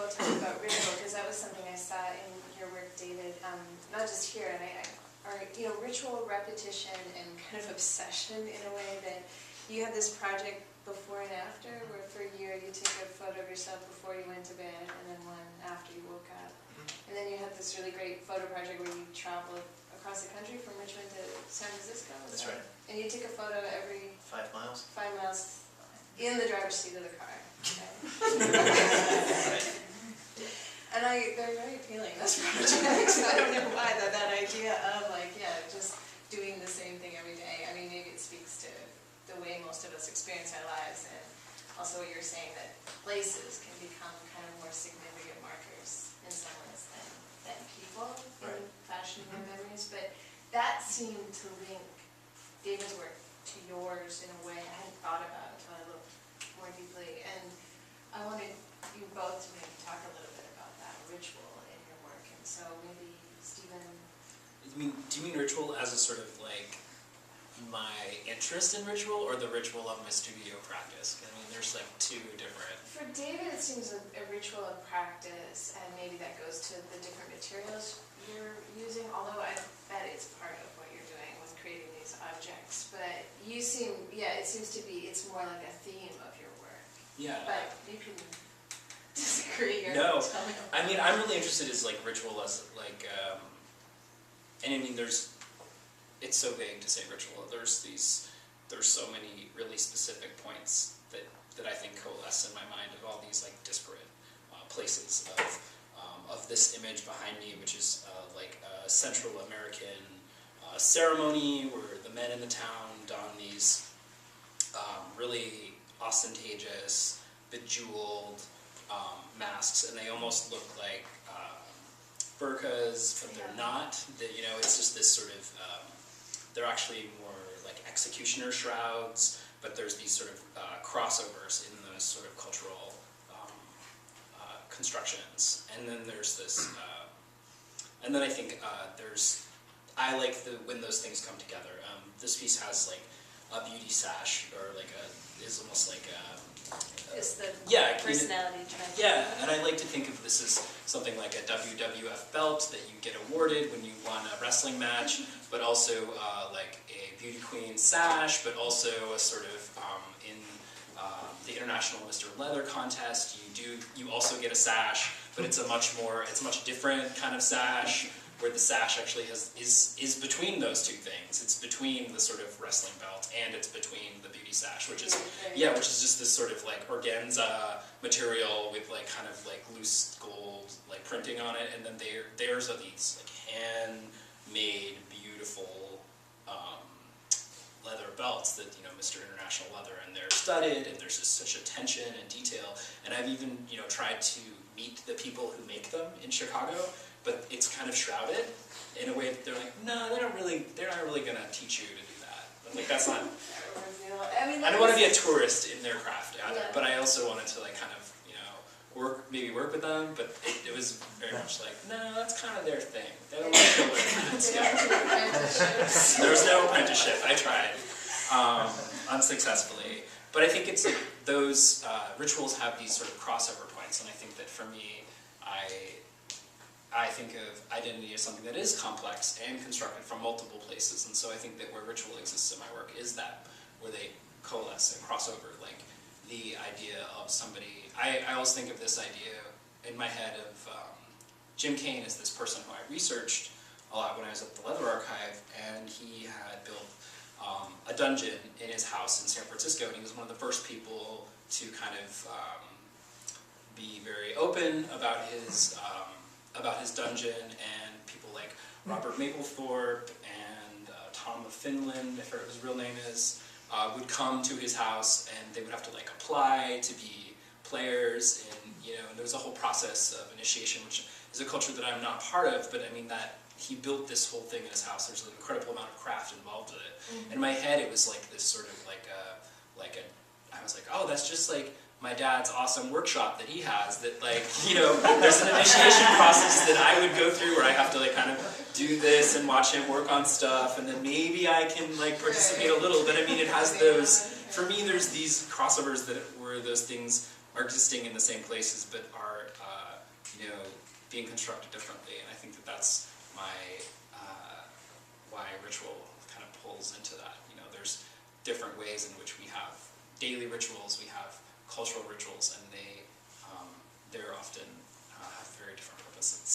talk about ritual, because that was something I saw in your work, David, not just here, and ritual, repetition, and kind of obsession in a way that you had this project before and after, where for a year you take a photo of yourself before you went to bed, and then one after you woke up. And then you had this really great photo project where you traveled across the country from Richmond to San Francisco. That's right. And you took a photo every 5 miles. 5 miles in the driver's seat of the car. Okay. And they're very appealing, those projects. I don't know why, that idea of just doing the same thing every day. I mean, maybe it speaks to the way most of us experience our lives, and also what you're saying, that places can become kind of more significant markers in some ways than people in fashioning our memories. But that seemed to link David's work to yours in a way I hadn't thought about until I looked more deeply. And I wanted you both to maybe talk a little bit about that ritual in your work. And so maybe Stephen. Do you mean ritual as a sort of like my interest in ritual, or the ritual of my studio practice? I mean, there's like two different. For David, it seems a ritual of practice, and maybe that goes to the different materials you're using, although I bet it's part of what you're doing with creating these objects. But you seem, it seems to be, it's more like a theme of your work. Yeah. But you can disagree or no. tell me. I mean, I'm really interested in like ritual as like, and I mean, it's so vague to say ritual. There's so many really specific points that I think coalesce in my mind of all these like disparate places of this image behind me, which is like a Central American ceremony where the men in the town don these really ostentatious, bejeweled masks, and they almost look like burqas, but they're not. It's just this sort of, they're actually more like executioner shrouds, but there's these sort of crossovers in those sort of cultural constructions. And then there's this, and then I think I like when those things come together. This piece has like a beauty sash, or like is almost like a, It's the personality trait. Yeah, and I like to think of this as something like a WWF belt that you get awarded when you won a wrestling match, but also like a beauty queen sash, but also a sort of in the International Mr. Leather contest, you also get a sash, but it's a much different kind of sash, where the sash actually is between those two things. It's between the sort of wrestling belt and it's between the beauty sash, which is just this sort of like organza material with like kind of like loose gold like printing on it, and then theirs are these like handmade beautiful leather belts that Mr. International Leather, and they're studded, and there's just such attention and detail. And I've even tried to meet the people who make them in Chicago, but it's kind of shrouded in a way that they're like, no, they're not really going to teach you to do that. I'm like, that's not. I don't want to be a tourist in their craft either, but I also wanted to like kind of work with them, but it was very much like, no, that's kind of their thing. They don't want to learn that. There was no apprenticeship. I tried unsuccessfully, but I think it's like those rituals have these sort of crossover points, and I think that for me, I think of identity as something that is complex and constructed from multiple places, and so I think that where ritual exists in my work is that, where they coalesce and cross over, like the idea of somebody. I always think of this idea in my head of Jim Kane as this person who I researched a lot when I was at the Leather Archive, and he had built a dungeon in his house in San Francisco, and he was one of the first people to kind of be very open about his dungeon, and people like Robert Mapplethorpe and Tom of Finland, I forget what his real name is, would come to his house, and they would have to like apply to be players, and there was a whole process of initiation, which is a culture that I'm not part of, but I mean that he built this whole thing in his house. There's an incredible amount of craft involved with it. Mm-hmm. In my head, it was like this sort of I was like, oh, that's just like my dad's awesome workshop that he has, that like, there's an initiation process that I would go through where I have to like kind of do this and watch him work on stuff, and then maybe I can like participate a little, but I mean it has those, for me there's these crossovers where those things are existing in the same places but are being constructed differently, and I think that that's why ritual kind of pulls into that. There's different ways in which we have daily rituals, we have cultural rituals, and they're often have very different purposes.